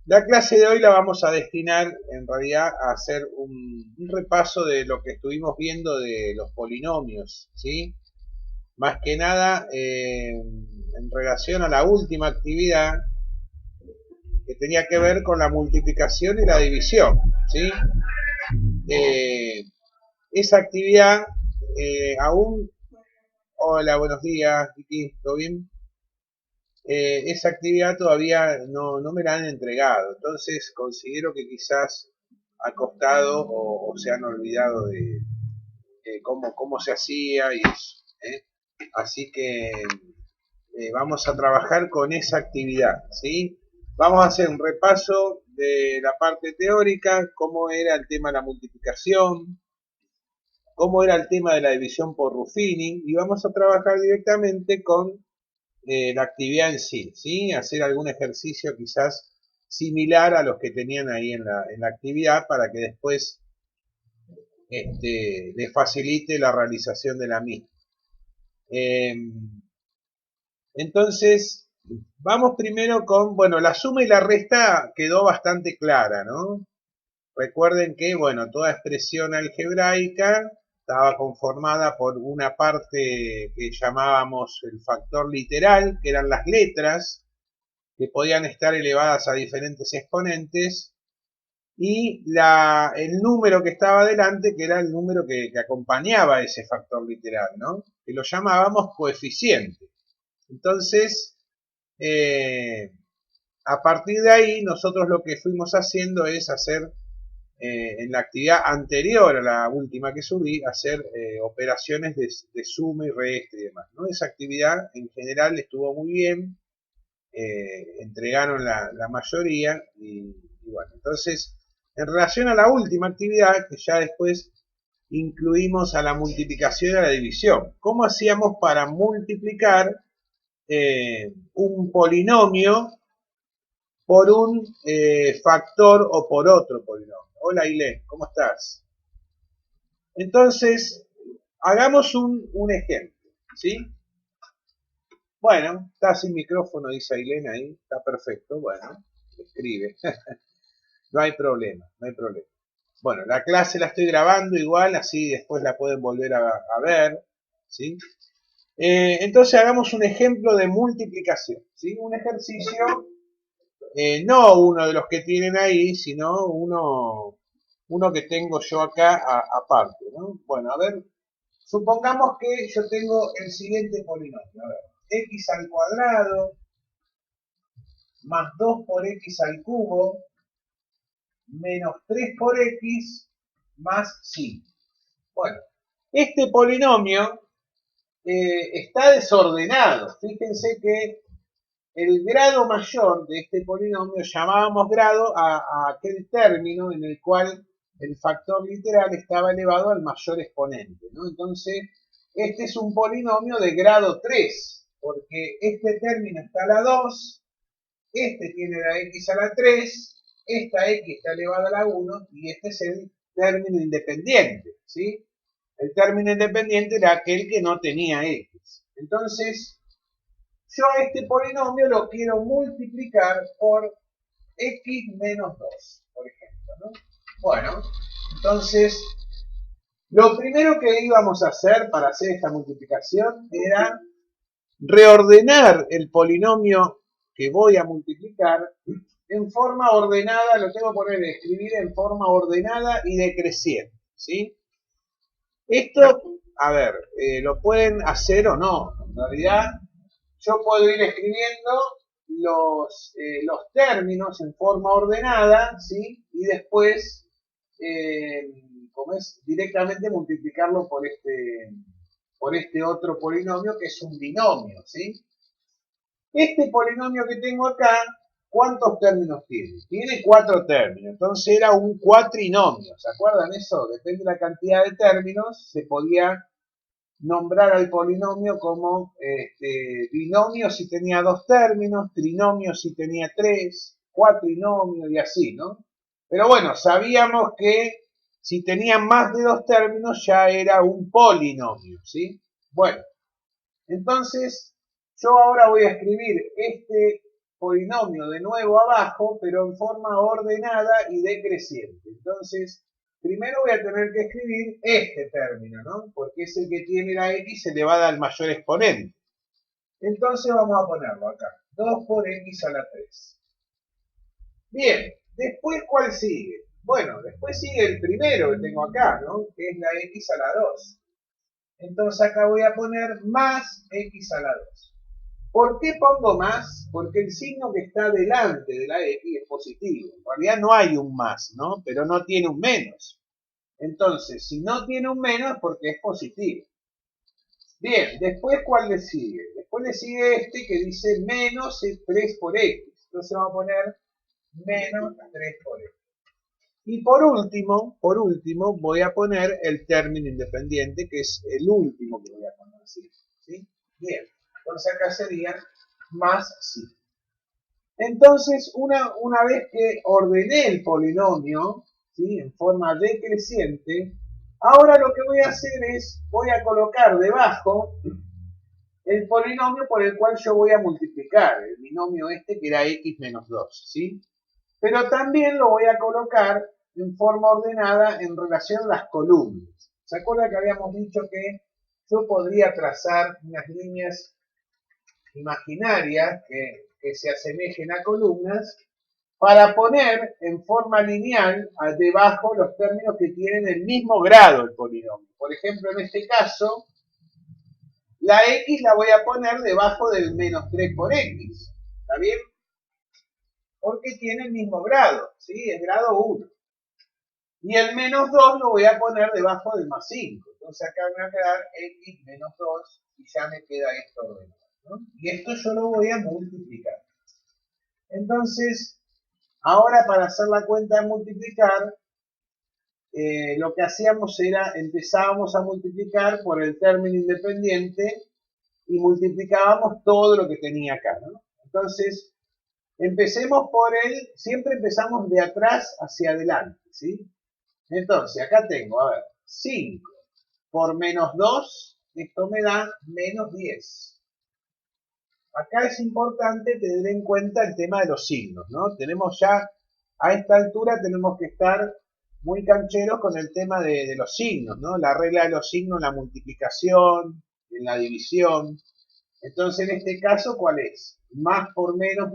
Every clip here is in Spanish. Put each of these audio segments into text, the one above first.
La clase de hoy la vamos a destinar en realidad a hacer un repaso de lo que estuvimos viendo de los polinomios, ¿sí? Más que nada en relación a la última actividad que tenía que ver con la multiplicación y la división, ¿sí? Eh, Esa actividad aún... Hola, buenos días, Vicky, ¿todo bien? Esa actividad todavía no me la han entregado, entonces considero que quizás ha costado o se han olvidado de cómo se hacía y eso. Así que vamos a trabajar con esa actividad, ¿sí? Vamos a hacer un repaso de la parte teórica, cómo era el tema de la multiplicación, cómo era el tema de la división por Ruffini, y vamos a trabajar directamente con la actividad en sí, ¿sí? Hacer algún ejercicio quizás similar a los que tenían ahí en la actividad para que después les facilite la realización de la misma. Eh, entonces, vamos primero con, bueno, la suma y la resta quedó bastante clara, ¿no? Recuerden que, bueno, toda expresión algebraica estaba conformada por una parte que llamábamos el factor literal, que eran las letras, que podían estar elevadas a diferentes exponentes, y el número que estaba delante, que era el número que acompañaba ese factor literal, ¿no? Que lo llamábamos coeficiente. Entonces, eh, a partir de ahí, nosotros lo que fuimos haciendo es hacer, en la actividad anterior a la última que subí, hacer operaciones de suma y resta y demás, ¿no? Esa actividad en general estuvo muy bien, entregaron la mayoría y bueno, entonces en relación a la última actividad, que ya después incluimos a la multiplicación y a la división, ¿cómo hacíamos para multiplicar un polinomio por un factor o por otro polinomio? Hola Ailén, ¿cómo estás? Entonces, hagamos un ejemplo, ¿sí? Bueno, está sin micrófono, dice Ailén ahí, está perfecto, bueno, escribe. No hay problema, no hay problema. Bueno, la clase la estoy grabando igual, así después la pueden volver a ver, ¿sí? Entonces hagamos un ejemplo de multiplicación, ¿sí? Un ejercicio, no uno de los que tienen ahí, sino uno que tengo yo acá aparte, ¿no? Bueno, a ver, supongamos que yo tengo el siguiente polinomio, a ver, x al cuadrado más 2 por x al cubo menos 3 por x más 5. Bueno, este polinomio está desordenado. Fíjense que el grado mayor de este polinomio llamábamos grado a aquel término en el cual el factor literal estaba elevado al mayor exponente, ¿no? Entonces, este es un polinomio de grado 3, porque este término está a la 2, este tiene la x a la 3, esta x está elevada a la 1 y este es el término independiente, ¿sí? El término independiente era aquel que no tenía x. Entonces, yo a este polinomio lo quiero multiplicar por x menos 2, por ejemplo, ¿no? Bueno, entonces, lo primero que íbamos a hacer para hacer esta multiplicación era reordenar el polinomio que voy a multiplicar en forma ordenada, lo tengo que poner, escribir en forma ordenada y decreciente, ¿sí? Esto, a ver, lo pueden hacer o no. En realidad, yo puedo ir escribiendo los términos en forma ordenada, ¿sí? Y después, eh, como es, directamente multiplicarlo por este otro polinomio que es un binomio, ¿sí? Este polinomio que tengo acá, ¿cuántos términos tiene? Tiene 4 términos, entonces era un cuatrinomio, ¿se acuerdan eso? Depende de la cantidad de términos, se podía nombrar al polinomio como binomio si tenía 2 términos, trinomio si tenía 3, cuatrinomio y así, ¿no? Pero bueno, sabíamos que si tenía más de 2 términos ya era un polinomio, ¿sí? Bueno, entonces yo ahora voy a escribir este polinomio de nuevo abajo, pero en forma ordenada y decreciente. Entonces, primero voy a tener que escribir este término, ¿no? Porque es el que tiene la x elevada al mayor exponente. Entonces vamos a ponerlo acá. 2 por x a la 3. Bien, después ¿cuál sigue? Bueno, después sigue el primero que tengo acá, ¿no? Que es la x a la 2. Entonces acá voy a poner más x a la 2. ¿Por qué pongo más? Porque el signo que está delante de la x es positivo. En realidad no hay un más, ¿no? Pero no tiene un menos. Entonces, si no tiene un menos es porque es positivo. Bien, después ¿cuál le sigue? Después le sigue este que dice menos 3 por x. Entonces vamos a poner menos 3 por x. Y por último, voy a poner el término independiente, que es el último que voy a poner así. ¿Sí? Bien, entonces acá sería más 5. Entonces, una vez que ordené el polinomio, ¿sí? En forma decreciente, ahora lo que voy a hacer es, voy a colocar debajo el polinomio por el cual yo voy a multiplicar, el binomio este que era x menos 2, ¿sí? Pero también lo voy a colocar en forma ordenada en relación a las columnas. ¿Se acuerdan que habíamos dicho que yo podría trazar unas líneas imaginarias que se asemejen a columnas para poner en forma lineal debajo los términos que tienen el mismo grado del polinomio? Por ejemplo, en este caso, la x la voy a poner debajo del menos 3 por x. ¿Está bien? Porque tiene el mismo grado, ¿sí? Es grado 1. Y el menos 2 lo voy a poner debajo del más 5. Entonces acá me va a quedar x menos 2 y ya me queda esto ordenado, ¿no? Y esto yo lo voy a multiplicar. Entonces, ahora para hacer la cuenta de multiplicar, lo que hacíamos era, empezábamos a multiplicar por el término independiente y multiplicábamos todo lo que tenía acá, ¿no? Entonces, empecemos por siempre empezamos de atrás hacia adelante, ¿sí? Entonces, acá tengo, a ver, 5 por menos 2, esto me da menos 10. Acá es importante tener en cuenta el tema de los signos, ¿no? Tenemos ya, a esta altura tenemos que estar muy cancheros con el tema de los signos, ¿no? La regla de los signos en la multiplicación, en la división. Entonces, en este caso, ¿cuál es? Más por menos,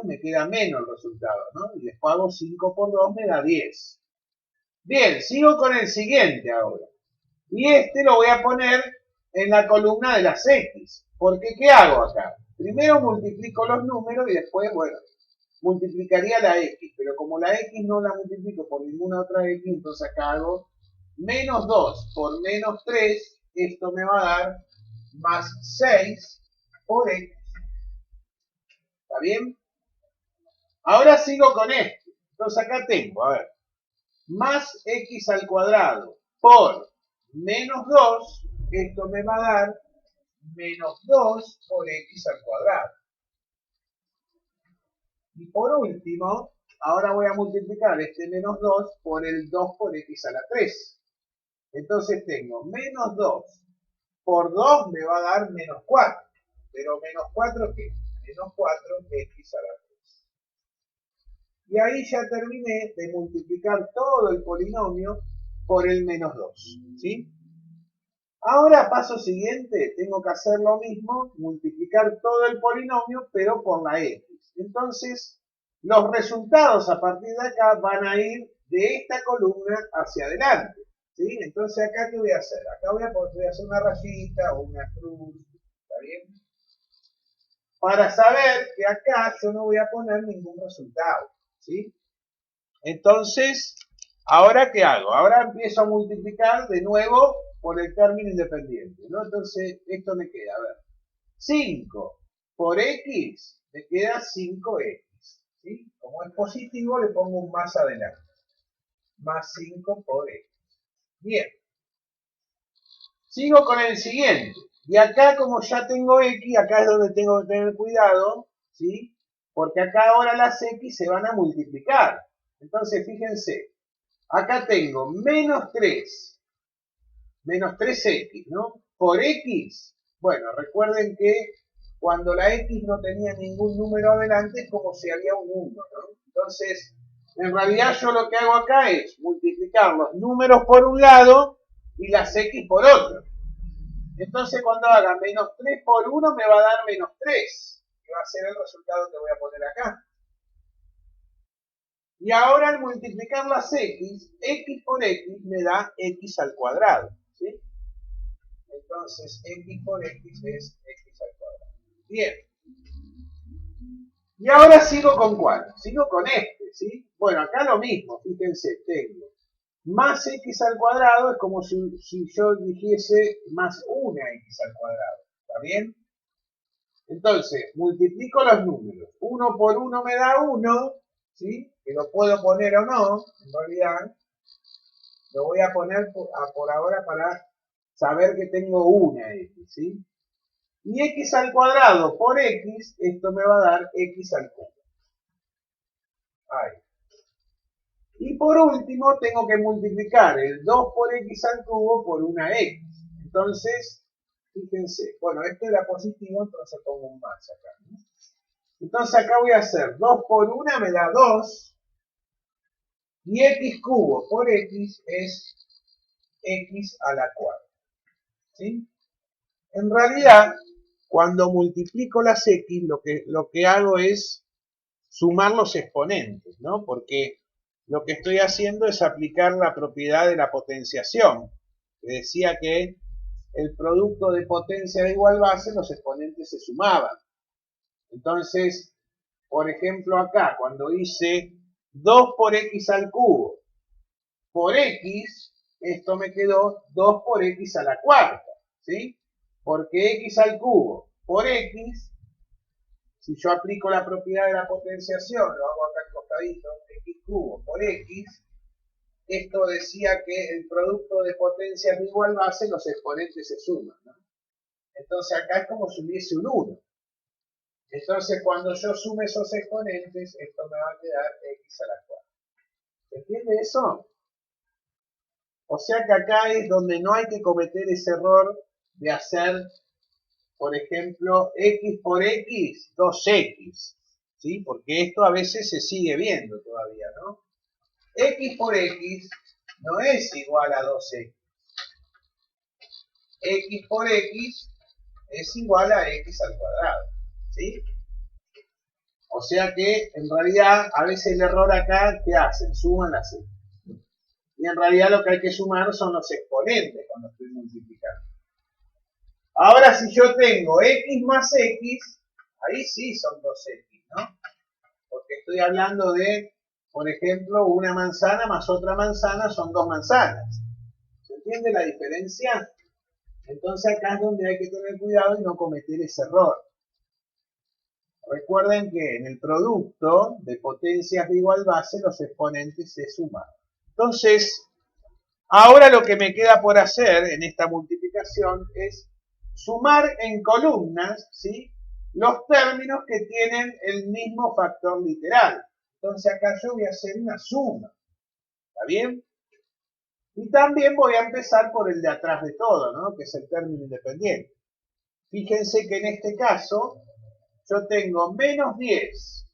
me queda menos el resultado, ¿no? Y después hago 5 por 2, me da 10. Bien, sigo con el siguiente ahora. Y este lo voy a poner en la columna de las X. Porque, ¿qué hago acá? Primero multiplico los números y después, bueno, multiplicaría la X. Pero como la X no la multiplico por ninguna otra X, entonces acá hago menos 2 por menos 3. Esto me va a dar más 6 por X. ¿Está bien? Ahora sigo con esto. Entonces acá tengo, a ver, más X al cuadrado por menos 2, esto me va a dar menos 2 por x al cuadrado. Y por último, ahora voy a multiplicar este menos 2 por el 2 por x a la 3. Entonces tengo menos 2 por 2 me va a dar menos 4. Pero menos 4, ¿qué? Menos 4x a la 3. Y ahí ya terminé de multiplicar todo el polinomio por el menos 2. ¿Sí? Ahora, paso siguiente, tengo que hacer lo mismo, multiplicar todo el polinomio, pero por la x. Entonces, los resultados a partir de acá van a ir de esta columna hacia adelante. ¿Sí? Entonces, acá, ¿qué voy a hacer? Acá voy a hacer una rayita o una cruz. ¿Está bien? Para saber que acá yo no voy a poner ningún resultado. ¿Sí? Entonces, ¿ahora qué hago? Ahora empiezo a multiplicar de nuevo por el término independiente, ¿no? Entonces, esto me queda, a ver, 5 por x, me queda 5x, ¿sí? Como es positivo, le pongo un más adelante. Más 5 por x. Bien. Sigo con el siguiente. Y acá, como ya tengo x, acá es donde tengo que tener cuidado, ¿sí? Porque acá ahora las x se van a multiplicar. Entonces, fíjense, acá tengo menos 3x, ¿no? Por x, bueno, recuerden que cuando la X no tenía ningún número adelante es como si había un 1, ¿no? Entonces, en realidad yo lo que hago acá es multiplicar los números por un lado y las X por otro. Entonces cuando haga menos 3 por 1 me va a dar menos 3, que va a ser el resultado que voy a poner acá. Y ahora al multiplicar las X por X me da X al cuadrado, ¿sí? Entonces X por X es X al cuadrado. Bien. Y ahora sigo con ¿cuál? Sigo con este, ¿sí? Bueno, acá lo mismo, fíjense, tengo más X al cuadrado, es como si yo dijese más una X al cuadrado, ¿está bien? Entonces, multiplico los números. 1 por 1 me da 1, ¿sí? Que lo puedo poner o no, en realidad. Lo voy a poner por ahora para saber que tengo una X, ¿sí? Y X al cuadrado por X, esto me va a dar X al cubo. Ahí. Y por último, tengo que multiplicar el 2 por X al cubo por una X. Entonces, fíjense, bueno, esto era positivo, entonces pongo un más acá, ¿no? Entonces acá voy a hacer 2 por 1 me da 2, y X cubo por X es X a la cuarta, ¿sí? En realidad, cuando multiplico las X, lo que hago es sumar los exponentes, ¿no? Porque lo que estoy haciendo es aplicar la propiedad de la potenciación, que decía que el producto de potencia de igual base, los exponentes se sumaban. Entonces, por ejemplo acá, cuando hice 2 por X al cubo por X, esto me quedó 2 por X a la cuarta, ¿sí? Porque X al cubo por X, si yo aplico la propiedad de la potenciación, lo hago acá al costadito, X cubo por X, esto decía que el producto de potencias de igual base, los exponentes se suman, ¿no? Entonces acá es como si hubiese un 1. Entonces cuando yo sume esos exponentes, esto me va a quedar X a la cuarta. ¿Se entiende eso? O sea que acá es donde no hay que cometer ese error de hacer, por ejemplo, X por X, 2X, ¿sí? Porque esto a veces se sigue viendo todavía, ¿no? X por X no es igual a 2X. X por X es igual a X al cuadrado, ¿sí? O sea que, en realidad, a veces el error acá, ¿qué hacen? Suman las X. Y en realidad lo que hay que sumar son los exponentes cuando estoy multiplicando. Ahora si yo tengo X más X, ahí sí son 2X, ¿no? Porque estoy hablando de, por ejemplo, una manzana más otra manzana son 2 manzanas. ¿Se entiende la diferencia? Entonces acá es donde hay que tener cuidado y no cometer ese error. Recuerden que en el producto de potencias de igual base los exponentes se suman. Entonces, ahora lo que me queda por hacer en esta multiplicación es sumar en columnas, ¿sí?, los términos que tienen el mismo factor literal. Entonces acá yo voy a hacer una suma. ¿Está bien? Y también voy a empezar por el de atrás de todo, ¿no?, que es el término independiente. Fíjense que en este caso yo tengo menos 10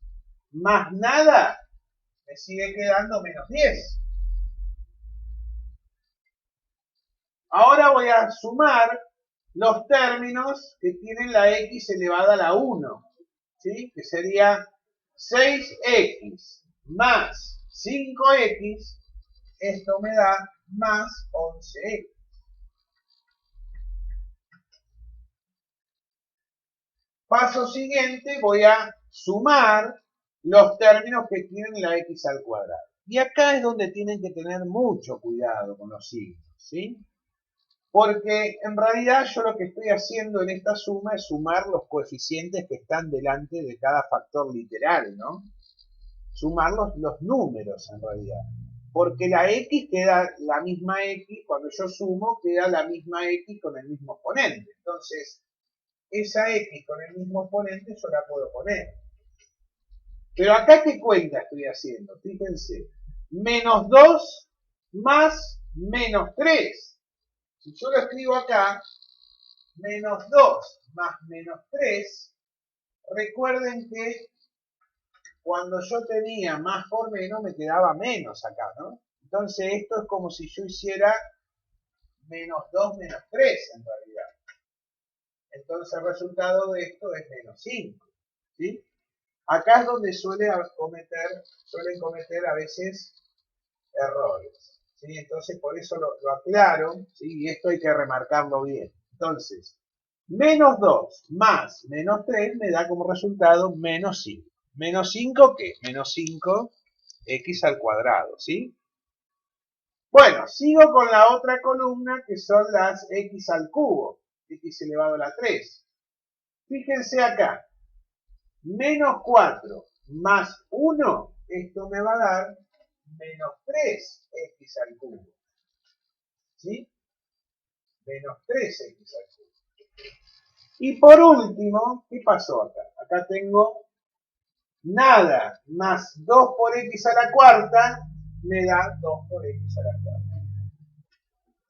más nada, me sigue quedando menos 10. Ahora voy a sumar los términos que tienen la x elevada a la 1, ¿sí? Que sería 6x más 5x, esto me da más 11x. Paso siguiente, voy a sumar los términos que tienen la x al cuadrado. Y acá es donde tienen que tener mucho cuidado con los signos, ¿sí? Porque en realidad yo lo que estoy haciendo en esta suma es sumar los coeficientes que están delante de cada factor literal, ¿no? Sumar los números en realidad. Porque la x queda la misma x, cuando yo sumo queda la misma x con el mismo exponente. Entonces, esa x con el mismo exponente yo la puedo poner. Pero acá, ¿qué cuenta estoy haciendo? Fíjense, menos 2 más menos 3. Si yo lo escribo acá, menos 2 más menos 3, recuerden que cuando yo tenía más por menos me quedaba menos acá, ¿no? Entonces esto es como si yo hiciera menos 2 menos 3 en realidad. Entonces el resultado de esto es menos 5, ¿sí? Acá es donde suelen cometer a veces errores, ¿sí? Entonces por eso lo aclaro, ¿sí? Y esto hay que remarcarlo bien. Entonces, menos 2 más menos 3 me da como resultado menos 5. ¿Menos 5 qué? Menos 5x al cuadrado, ¿sí? Bueno, sigo con la otra columna que son las x al cubo, x elevado a la 3. Fíjense acá, menos 4 más 1, esto me va a dar menos 3x al cubo, ¿sí? Menos 3x al cubo. Y por último, ¿qué pasó acá? Acá tengo nada más 2 por x a la cuarta, me da 2 por x a la cuarta.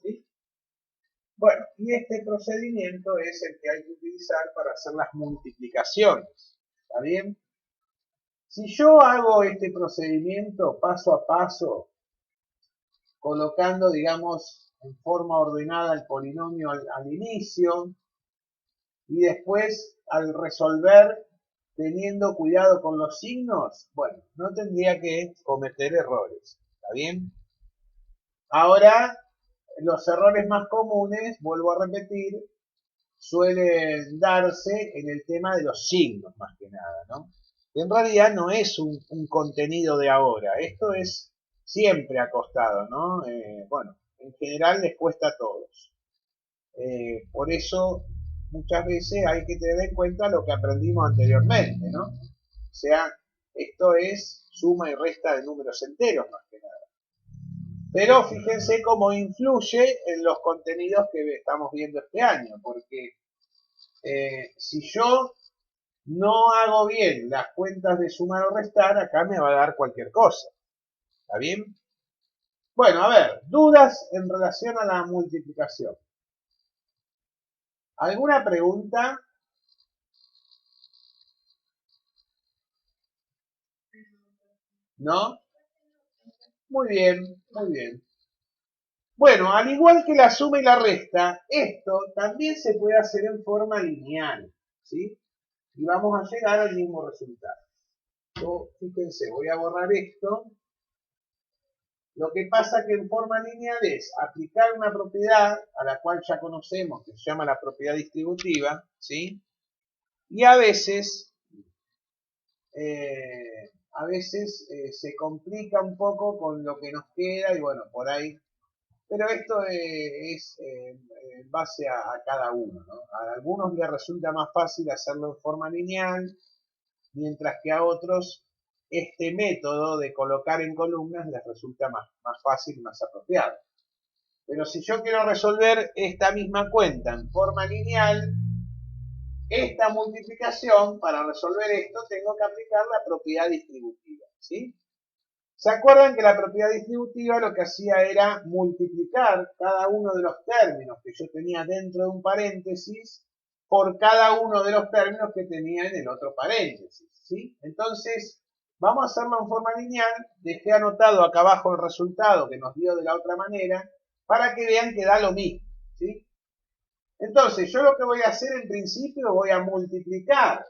¿Sí? Bueno, y este procedimiento es el que hay que utilizar para hacer las multiplicaciones. ¿Está bien? Si yo hago este procedimiento paso a paso, colocando, digamos, en forma ordenada el polinomio al inicio, y después al resolver teniendo cuidado con los signos, bueno, no tendría que cometer errores. ¿Está bien? Ahora, los errores más comunes, vuelvo a repetir, suelen darse en el tema de los signos, más que nada, ¿no? En realidad no es un contenido de ahora, esto es siempre acostado, ¿no? Bueno, en general les cuesta a todos. Por eso muchas veces hay que tener en cuenta lo que aprendimos anteriormente, ¿no? O sea, esto es suma y resta de números enteros más que nada. Pero fíjense cómo influye en los contenidos que estamos viendo este año, porque si yo no hago bien las cuentas de sumar o restar, acá me va a dar cualquier cosa. ¿Está bien? Bueno, a ver, dudas en relación a la multiplicación. ¿Alguna pregunta? ¿No? Muy bien, muy bien. Bueno, al igual que la suma y la resta, esto también se puede hacer en forma lineal, ¿sí? Y vamos a llegar al mismo resultado. Yo, fíjense, voy a borrar esto. Lo que pasa que en forma lineal es aplicar una propiedad a la cual ya conocemos, que se llama la propiedad distributiva, ¿sí? Y a veces se complica un poco con lo que nos queda y bueno, por ahí. Pero esto es en base a cada uno, ¿no? A algunos les resulta más fácil hacerlo en forma lineal, mientras que a otros este método de colocar en columnas les resulta más fácil y más apropiado. Pero si yo quiero resolver esta misma cuenta en forma lineal, esta multiplicación, para resolver esto, tengo que aplicar la propiedad distributiva, ¿sí? ¿Se acuerdan que la propiedad distributiva lo que hacía era multiplicar cada uno de los términos que yo tenía dentro de un paréntesis por cada uno de los términos que tenía en el otro paréntesis, ¿sí? Entonces, vamos a hacerlo en forma lineal. Dejé anotado acá abajo el resultado que nos dio de la otra manera para que vean que da lo mismo, ¿sí? Entonces, yo lo que voy a hacer en principio, voy a multiplicar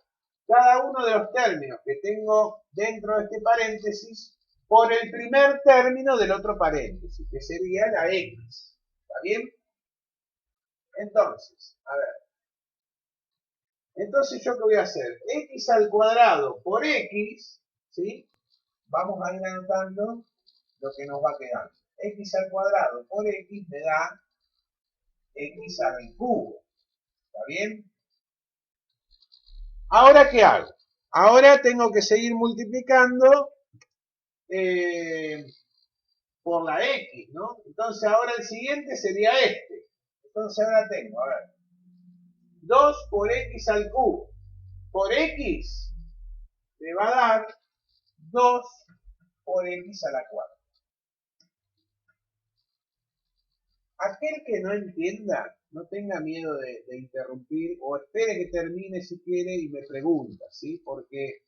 cada uno de los términos que tengo dentro de este paréntesis por el primer término del otro paréntesis, que sería la x. ¿Está bien? Entonces, a ver. Entonces, ¿yo qué voy a hacer? X al cuadrado por x, ¿sí? Vamos a ir anotando lo que nos va quedando. X al cuadrado por x me da x al cubo. ¿Está bien? ¿Ahora qué hago? Ahora tengo que seguir multiplicando por la x, ¿no? Entonces ahora el siguiente sería este. Entonces ahora tengo, a ver, 2 por x al cubo por x me va a dar 2 por x a la cuarta. Aquel que no entienda no tenga miedo de interrumpir o espere que termine si quiere y me pregunta, ¿sí? Porque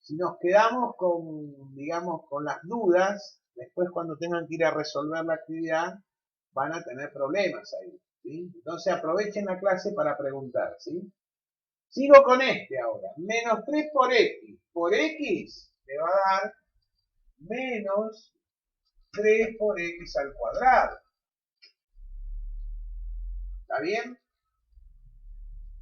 si nos quedamos con, digamos, con las dudas, después cuando tengan que ir a resolver la actividad, van a tener problemas ahí, ¿sí? Entonces aprovechen la clase para preguntar, ¿sí? Sigo con este ahora. Menos 3 por x. Por x me va a dar menos 3 por x al cuadrado. ¿Está bien?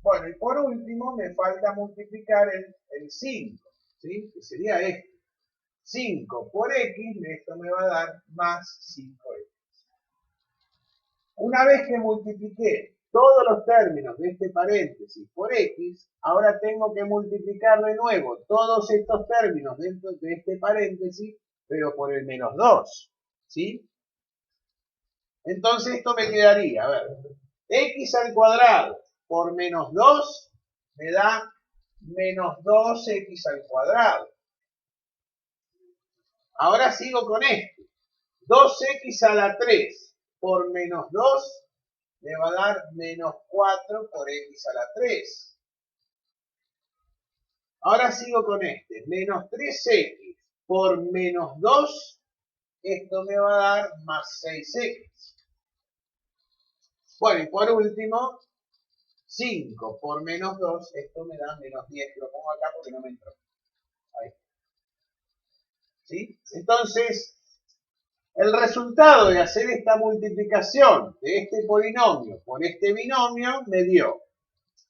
Bueno, y por último me falta multiplicar el 5, ¿sí? Que sería este. 5 por x, esto me va a dar más 5x. Una vez que multipliqué todos los términos de este paréntesis por x, ahora tengo que multiplicar de nuevo todos estos términos dentro de este paréntesis, pero por el menos 2, ¿sí? Entonces esto me quedaría, a ver, x al cuadrado por menos 2 me da menos 2x al cuadrado. Ahora sigo con esto. 2x a la 3 por menos 2 me va a dar menos 4 por x a la 3. Ahora sigo con este. Menos 3x por menos 2, esto me va a dar más 6x. Bueno, y por último, 5 por menos 2, esto me da menos 10. Lo pongo acá porque no me entró. Ahí. ¿Sí? Entonces, el resultado de hacer esta multiplicación de este polinomio por este binomio me dio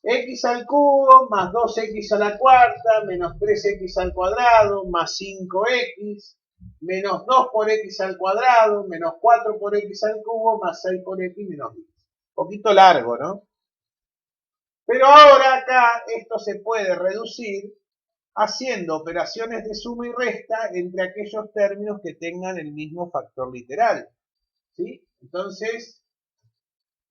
x al cubo más 2x a la cuarta menos 3x al cuadrado más 5x menos 2 por x al cuadrado menos 4 por x al cubo más 6 por x menos 10. Un poquito largo, ¿no? Pero ahora acá esto se puede reducir haciendo operaciones de suma y resta entre aquellos términos que tengan el mismo factor literal, ¿sí? Entonces,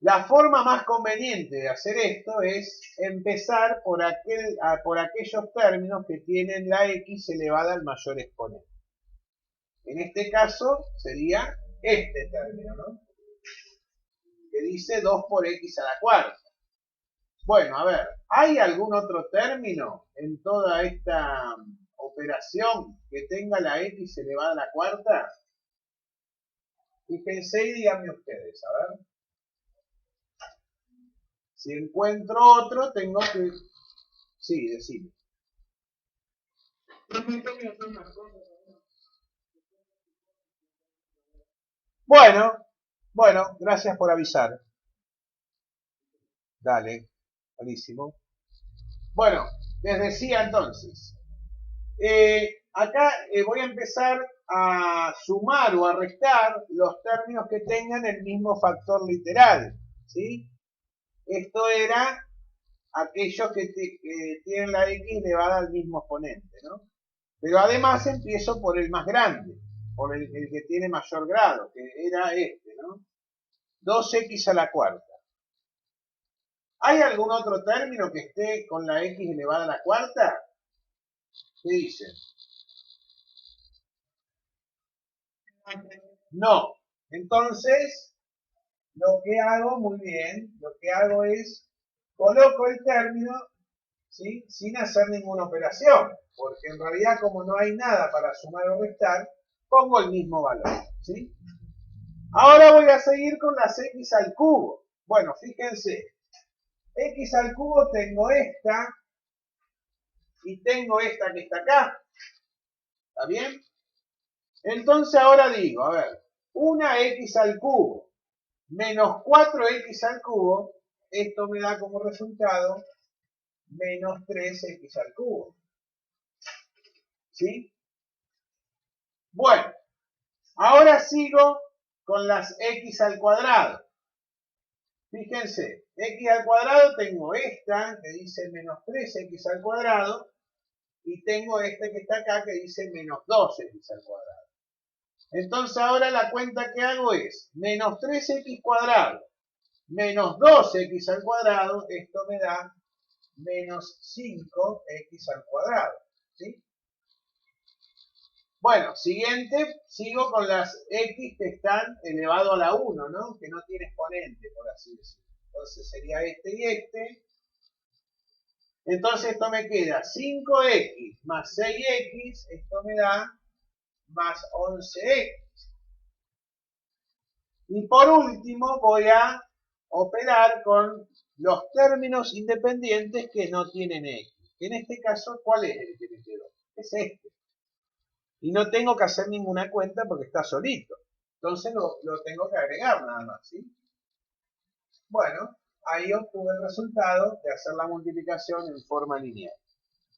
la forma más conveniente de hacer esto es empezar por aquellos términos que tienen la x elevada al mayor exponente. En este caso sería este término, ¿no? Que dice 2 por x a la cuarta. Bueno, a ver, ¿hay algún otro término en toda esta operación que tenga la x elevada a la cuarta? Fíjense y díganme ustedes, a ver. Si encuentro otro, tengo que... Sí, decime. Bueno, gracias por avisar. Dale, buenísimo. Bueno, les decía entonces, acá voy a empezar a sumar o a restar los términos que tengan el mismo factor literal, ¿sí? Esto era aquellos que tienen la x elevada al mismo exponente, ¿no? Pero además empiezo por el más grande, por el que tiene mayor grado, que era este, ¿no? 2x a la cuarta. ¿Hay algún otro término que esté con la x elevada a la cuarta? ¿Qué dicen? No. Entonces, lo que hago, muy bien, lo que hago es, coloco el término, ¿sí? Sin hacer ninguna operación, porque en realidad como no hay nada para sumar o restar, pongo el mismo valor, ¿sí? Ahora voy a seguir con las x al cubo. Bueno, fíjense, x al cubo tengo esta y tengo esta que está acá. ¿Está bien? Entonces ahora digo, a ver, una x al cubo menos 4x al cubo, esto me da como resultado menos 3x al cubo. ¿Sí? Bueno, ahora sigo con las x al cuadrado. Fíjense, x al cuadrado tengo esta que dice menos 3x al cuadrado y tengo este que está acá que dice menos 2x al cuadrado. Entonces ahora la cuenta que hago es menos 3x cuadrado menos 2x al cuadrado, esto me da menos 5x al cuadrado, ¿sí? Bueno, siguiente, sigo con las x que están elevado a la 1, ¿no? Que no tiene exponente, por así decirlo. Entonces sería este y este. Entonces esto me queda 5x más 6x, esto me da más 11x. Y por último voy a operar con los términos independientes que no tienen x. En este caso, ¿cuál es el que me quedó? Es este. Y no tengo que hacer ninguna cuenta porque está solito. Entonces lo tengo que agregar nada más, ¿sí? Bueno, ahí obtuve el resultado de hacer la multiplicación en forma lineal.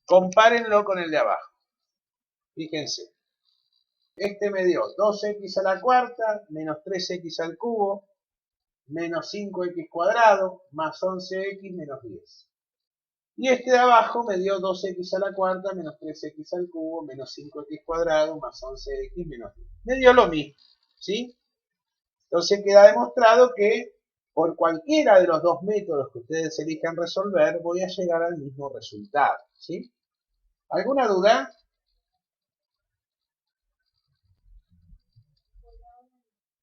Compárenlo con el de abajo. Fíjense. Este me dio 2x a la cuarta menos 3x al cubo menos 5x cuadrado más 11x menos 10. Y este de abajo me dio 2x a la cuarta menos 3x al cubo menos 5x cuadrado más 11x menos 10. Me dio lo mismo, ¿sí? Entonces queda demostrado que por cualquiera de los dos métodos que ustedes elijan resolver, voy a llegar al mismo resultado, ¿sí? ¿Alguna duda?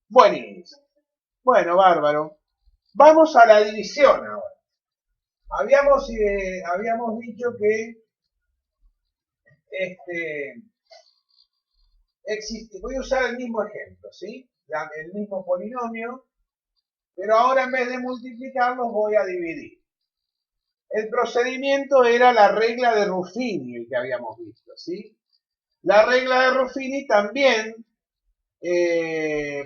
Buenísimo. Bueno, bárbaro. Vamos a la división ahora. Habíamos dicho que existe, voy a usar el mismo ejemplo, ¿sí? El mismo polinomio, pero ahora en vez de multiplicarlos voy a dividir. El procedimiento era la regla de Ruffini, el que habíamos visto, ¿sí? La regla de Ruffini también,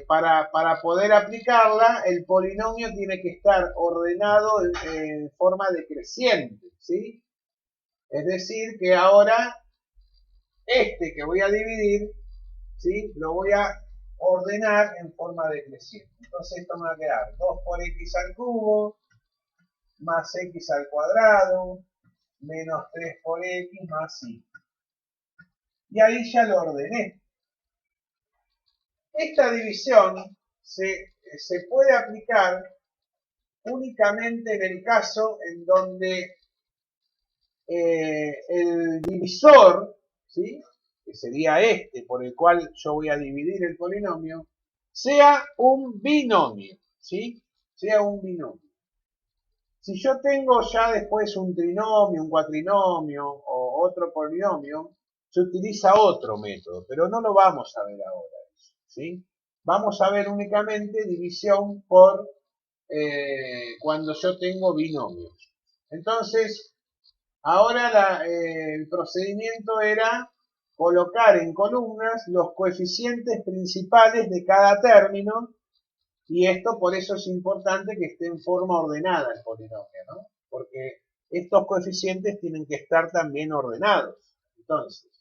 para poder aplicarla, el polinomio tiene que estar ordenado en forma decreciente, ¿sí? Es decir, que ahora este que voy a dividir, ¿sí? Lo voy a ordenar en forma decreciente. Entonces esto me va a quedar 2 por x al cubo más x al cuadrado menos 3 por x más y. Y ahí ya lo ordené. Esta división se puede aplicar únicamente en el caso en donde el divisor, ¿sí? Que sería este por el cual yo voy a dividir el polinomio, sea un binomio, ¿sí? Sea un binomio. Si yo tengo ya después un trinomio, un cuatrinomio o otro polinomio, se utiliza otro método, pero no lo vamos a ver ahora, ¿sí? Vamos a ver únicamente división por cuando yo tengo binomios. Entonces, ahora el procedimiento era colocar en columnas los coeficientes principales de cada término, y esto por eso es importante que esté en forma ordenada el polinomio, ¿no? Porque estos coeficientes tienen que estar también ordenados. Entonces,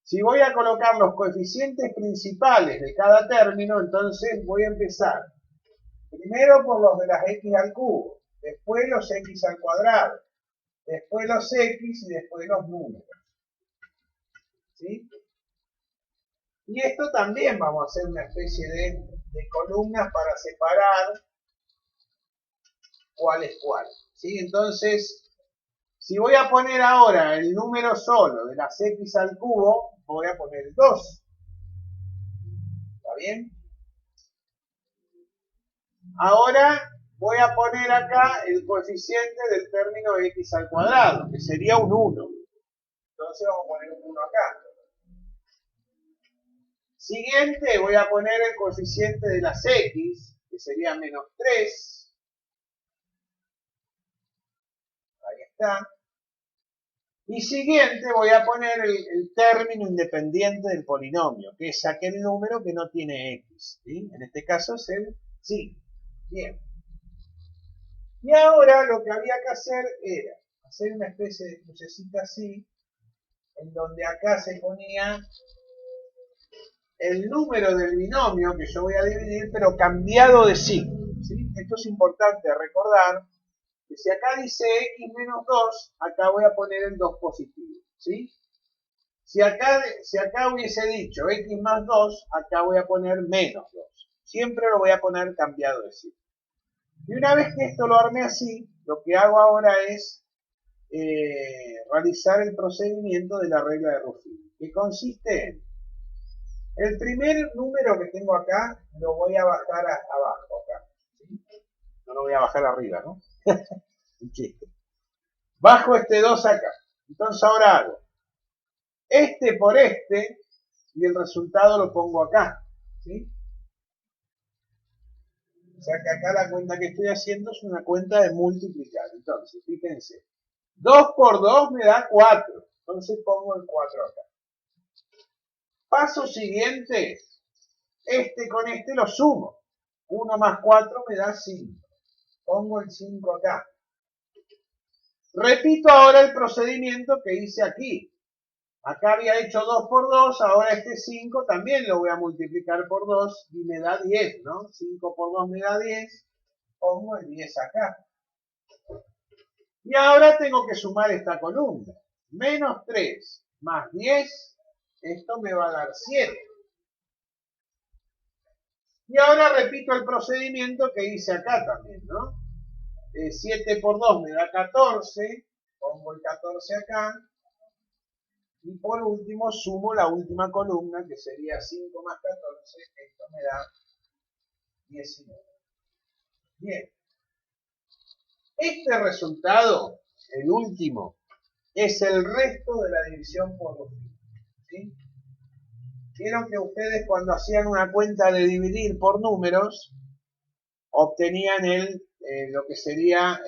si voy a colocar los coeficientes principales de cada término, entonces voy a empezar primero por los de las x al cubo, después los x al cuadrado, después los x y después los números, ¿sí? Y esto también vamos a hacer una especie de columnas para separar cuál es cuál, ¿sí? Entonces, si voy a poner ahora el número solo de las x al cubo, voy a poner 2. ¿Está bien? Ahora voy a poner acá el coeficiente del término x al cuadrado, que sería un 1. Entonces vamos a poner un 1 acá. Siguiente, voy a poner el coeficiente de las x, que sería menos 3. Ahí está. Y siguiente, voy a poner el término independiente del polinomio, que es aquel número que no tiene x, ¿sí? En este caso es el 5. Bien. Y ahora lo que había que hacer era hacer una especie de crucecita así, en donde acá se ponía el número del binomio que yo voy a dividir, pero cambiado de signo, ¿sí? Esto es importante recordar, que si acá dice x menos 2, acá voy a poner el 2 positivo, ¿sí? Si acá hubiese dicho x más 2, acá voy a poner menos 2. Siempre lo voy a poner cambiado de signo. Y una vez que esto lo armé así, lo que hago ahora es realizar el procedimiento de la regla de Ruffini, que consiste en, El primer número que tengo acá lo voy a bajar abajo, acá. ¿Sí? No lo voy a bajar arriba, ¿no? Un chiste. Bajo este 2 acá. Entonces ahora hago este por este y el resultado lo pongo acá. ¿Sí? O sea que acá la cuenta que estoy haciendo es una cuenta de multiplicar. Entonces, fíjense. 2 por 2 me da 4. Entonces pongo el 4 acá. Paso siguiente. Este con este lo sumo. 1 más 4 me da 5. Pongo el 5 acá. Repito ahora el procedimiento que hice aquí. Acá había hecho 2 por 2, ahora este 5 también lo voy a multiplicar por 2 y me da 10, ¿no? 5 por 2 me da 10, pongo el 10 acá. Y ahora tengo que sumar esta columna. Menos 3 más 10, esto me va a dar 7. Y ahora repito el procedimiento que hice acá también, ¿no? 7 por 2 me da 14, pongo el 14 acá. Y por último sumo la última columna, que sería 5 más 14, esto me da 19. Bien, este resultado, el último, es el resto de la división por 2. ¿Sí? Vieron que ustedes cuando hacían una cuenta de dividir por números, obtenían lo que sería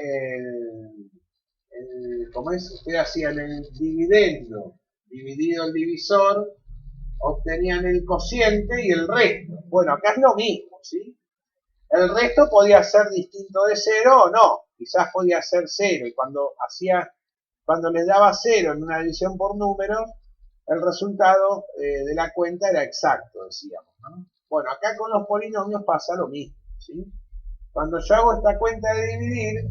¿cómo es? Ustedes hacían el dividendo dividido el divisor, obtenían el cociente y el resto. Bueno, acá es lo mismo, ¿sí? El resto podía ser distinto de 0 o no. Quizás podía ser 0 y cuando les daba 0 en una división por números, el resultado de la cuenta era exacto, decíamos, ¿no? Bueno, acá con los polinomios pasa lo mismo, ¿sí? Cuando yo hago esta cuenta de dividir,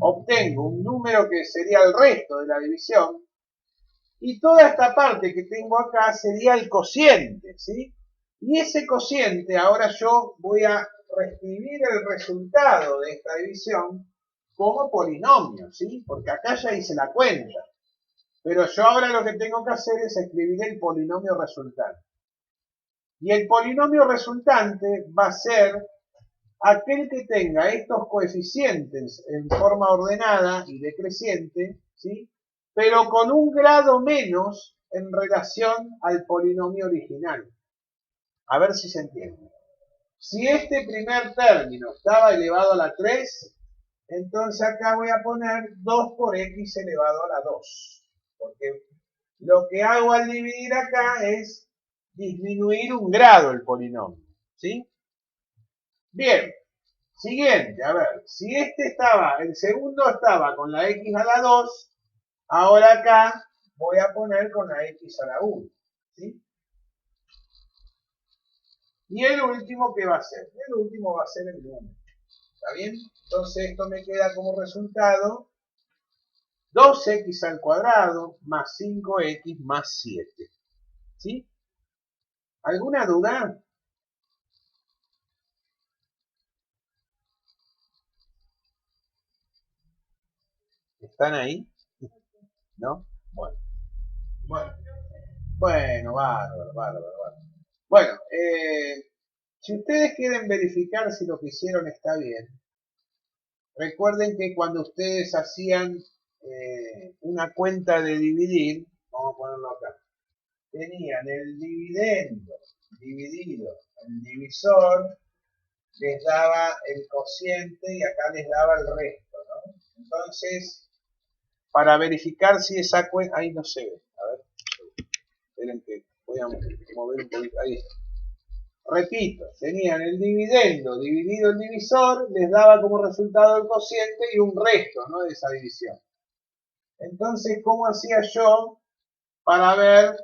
obtengo un número que sería el resto de la división, y toda esta parte que tengo acá sería el cociente, ¿sí? Y ese cociente, ahora yo voy a reescribir el resultado de esta división como polinomio, ¿sí? Porque acá ya hice la cuenta. Pero yo ahora lo que tengo que hacer es escribir el polinomio resultante. Y el polinomio resultante va a ser aquel que tenga estos coeficientes en forma ordenada y decreciente, ¿sí? Pero con un grado menos en relación al polinomio original. A ver si se entiende. Si este primer término estaba elevado a la 3, entonces acá voy a poner 2 por x elevado a la 2. Porque lo que hago al dividir acá es disminuir un grado el polinomio. ¿Sí? Bien. Siguiente, a ver, si el segundo estaba con la x a la 2, ahora acá voy a poner con la x a la 1, ¿sí? Y el último, ¿qué va a ser? El último va a ser el 1, ¿está bien? Entonces esto me queda como resultado 2x al cuadrado más 5x más 7, ¿sí? ¿Alguna duda? ¿Están ahí? ¿No? Bueno, bueno, bueno, bárbaro, bárbaro, bárbaro. Bueno, si ustedes quieren verificar si lo que hicieron está bien, recuerden que cuando ustedes hacían una cuenta de dividir, vamos a ponerlo acá, tenían el dividendo dividido el divisor, les daba el cociente y acá les daba el resto, ¿no? Entonces, para verificar si esa cuenta, ahí no se ve, a ver, esperen que voy a mover un poquito, ahí está. Repito, tenían el dividendo dividido el divisor, les daba como resultado el cociente y un resto, ¿no?, de esa división. Entonces, ¿cómo hacía yo para ver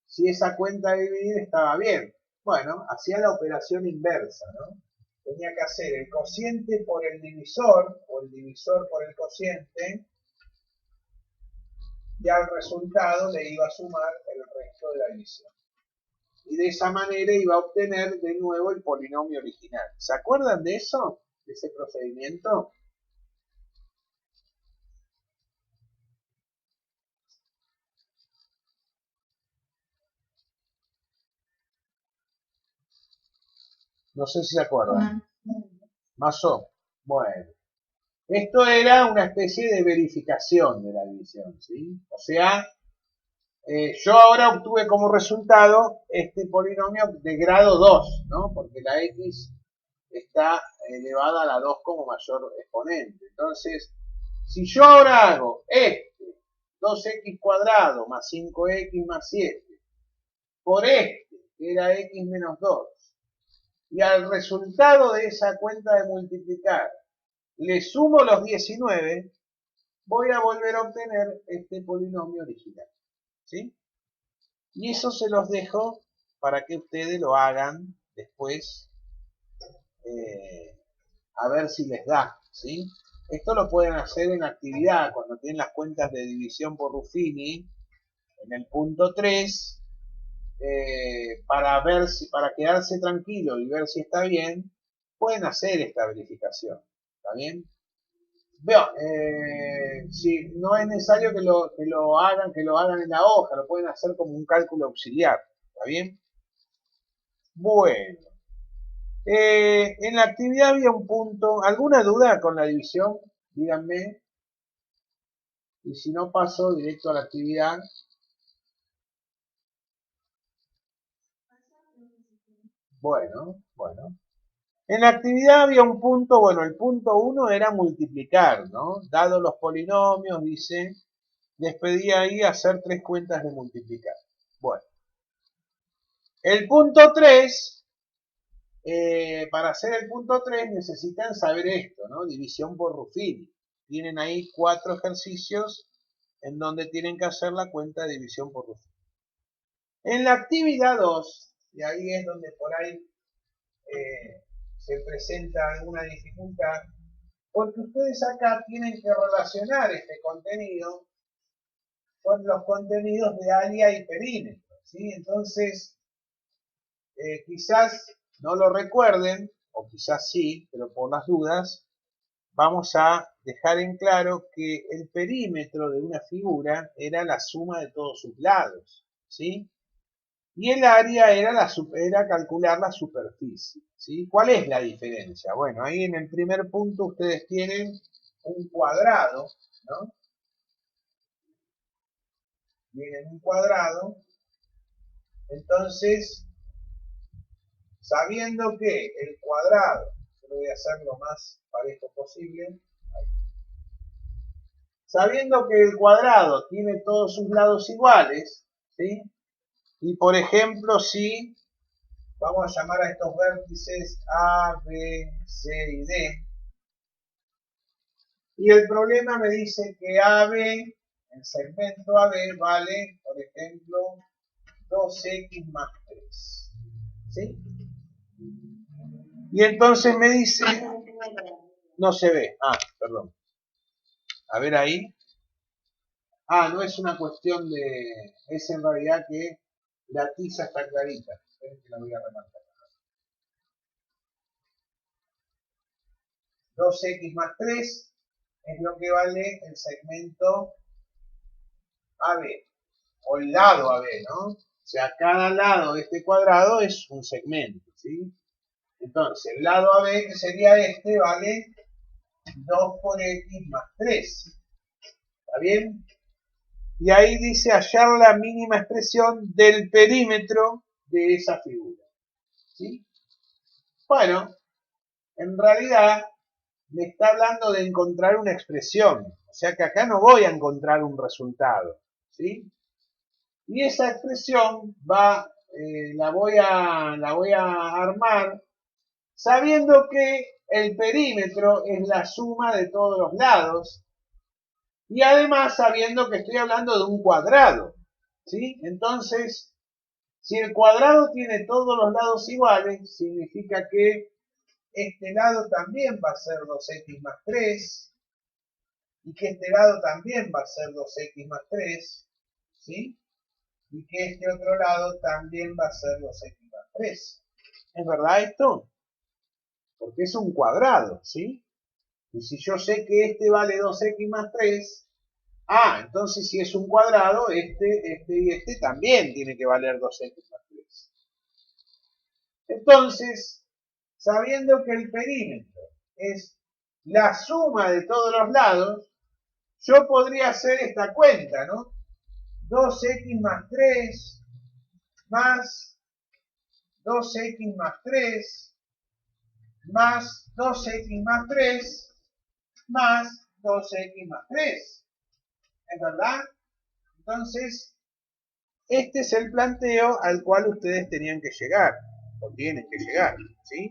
si esa cuenta de dividir estaba bien? Bueno, hacía la operación inversa, ¿no? Tenía que hacer el cociente por el divisor, o el divisor por el cociente, y al resultado le iba a sumar el resto de la división. Y de esa manera iba a obtener de nuevo el polinomio original. ¿Se acuerdan de eso? ¿De ese procedimiento? No sé si se acuerdan. Más o. Bueno. Esto era una especie de verificación de la división, ¿sí? O sea, yo ahora obtuve como resultado este polinomio de grado 2, ¿no? Porque la x está elevada a la 2 como mayor exponente. Entonces, si yo ahora hago este 2x cuadrado más 5x más 7 por este, que era x menos 2, y al resultado de esa cuenta de multiplicar le sumo los 19, voy a volver a obtener este polinomio original, ¿sí? Y eso se los dejo para que ustedes lo hagan después, a ver si les da, ¿sí? Esto lo pueden hacer en actividad, cuando tienen las cuentas de división por Ruffini, en el punto 3, para ver si, para quedarse tranquilo y ver si está bien, pueden hacer esta verificación, ¿está bien? Veo, si no es necesario que lo hagan en la hoja, lo pueden hacer como un cálculo auxiliar, ¿está bien? Bueno, en la actividad había un punto, ¿alguna duda con la división? Díganme, y si no paso directo a la actividad. Bueno. En la actividad había un punto, bueno, el punto 1 era multiplicar, ¿no? Dado los polinomios, dice, les pedí ahí hacer 3 cuentas de multiplicar. Bueno, el punto 3, para hacer el punto 3 necesitan saber esto, ¿no? División por Ruffini. Tienen ahí 4 ejercicios en donde tienen que hacer la cuenta de división por Ruffini. En la actividad 2, y ahí es donde por ahí se presenta alguna dificultad, porque ustedes acá tienen que relacionar este contenido con los contenidos de área y perímetro, ¿sí? Entonces, quizás no lo recuerden, o quizás sí, pero por las dudas, vamos a dejar en claro que el perímetro de una figura era la suma de todos sus lados, ¿sí? Y el área era calcular la superficie, ¿sí? ¿Cuál es la diferencia? Bueno, ahí en el primer punto ustedes tienen un cuadrado, ¿no? Tienen un cuadrado, entonces, sabiendo que el cuadrado, yo lo voy a hacer lo más parejo posible, sabiendo que el cuadrado tiene todos sus lados iguales, ¿sí? Y por ejemplo, si vamos a llamar a estos vértices A, B, C y D, y el problema me dice que AB, el segmento AB vale, por ejemplo, 2x más 3, ¿sí? Y entonces me dice, no se ve, perdón, a ver ahí, no es una cuestión de, es en realidad que la tiza está clarita, esperen que la voy a remarcar. 2x más 3 es lo que vale el segmento AB, o el lado AB, ¿no? O sea, cada lado de este cuadrado es un segmento, ¿sí? Entonces, el lado AB, que sería este, vale 2 por x más 3. ¿Está bien? Y ahí dice hallar la mínima expresión del perímetro de esa figura, ¿sí? Bueno, en realidad me está hablando de encontrar una expresión, o sea que acá no voy a encontrar un resultado, ¿sí? Y esa expresión la voy a armar sabiendo que el perímetro es la suma de todos los lados y además sabiendo que estoy hablando de un cuadrado, ¿sí? Entonces, si el cuadrado tiene todos los lados iguales, significa que este lado también va a ser 2x más 3 y que este lado también va a ser 2x más 3, ¿sí? Y que este otro lado también va a ser 2x más 3. ¿Es verdad esto? Porque es un cuadrado, ¿sí? Y si yo sé que este vale 2x más 3, entonces si es un cuadrado, este y este también tiene que valer 2x más 3. Entonces, sabiendo que el perímetro es la suma de todos los lados, yo podría hacer esta cuenta, ¿no? 2x más 3 más 2x más 3 más 2x más 3 más 2x más 3. ¿Es verdad? Entonces, este es el planteo al cual ustedes tenían que llegar, o tienen que llegar, ¿sí?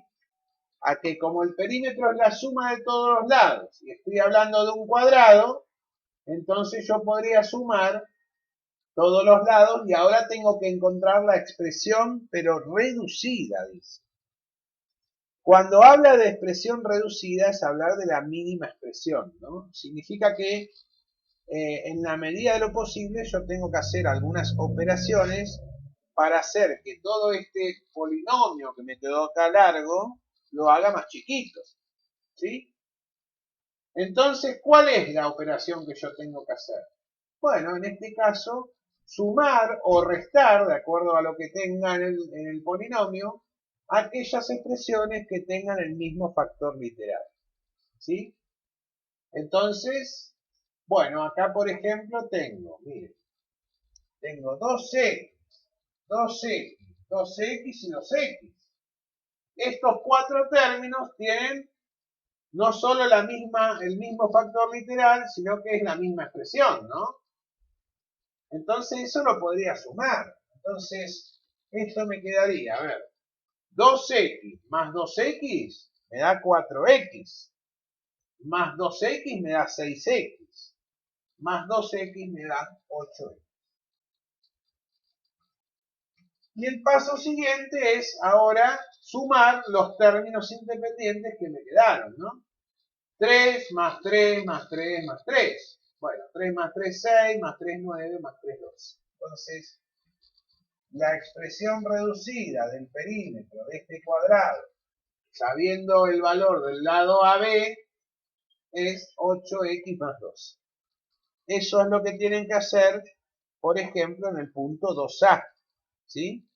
A que como el perímetro es la suma de todos los lados, y estoy hablando de un cuadrado, entonces yo podría sumar todos los lados y ahora tengo que encontrar la expresión, pero reducida, dice. Cuando habla de expresión reducida es hablar de la mínima expresión, ¿no? Significa que en la medida de lo posible yo tengo que hacer algunas operaciones para hacer que todo este polinomio que me quedó acá largo lo haga más chiquito, ¿sí? Entonces, ¿cuál es la operación que yo tengo que hacer? Bueno, en este caso, sumar o restar, de acuerdo a lo que tenga en el polinomio, aquellas expresiones que tengan el mismo factor literal, ¿sí? Entonces, bueno, acá por ejemplo tengo, miren, tengo 2x, 2x, 2x y 2x. Estos cuatro términos tienen no solo el mismo factor literal, sino que es la misma expresión, ¿no? Entonces eso lo podría sumar. Entonces, esto me quedaría, a ver, 2x más 2x me da 4x, más 2x me da 6x, más 2x me da 8x. Y el paso siguiente es ahora sumar los términos independientes que me quedaron, ¿no? 3 más 3 más 3 más 3. Bueno, 3 más 3, 6, más 3, 9, más 3, 12. Entonces, la expresión reducida del perímetro de este cuadrado, sabiendo el valor del lado AB, es 8x más 12. Eso es lo que tienen que hacer, por ejemplo, en el punto 2A, ¿sí?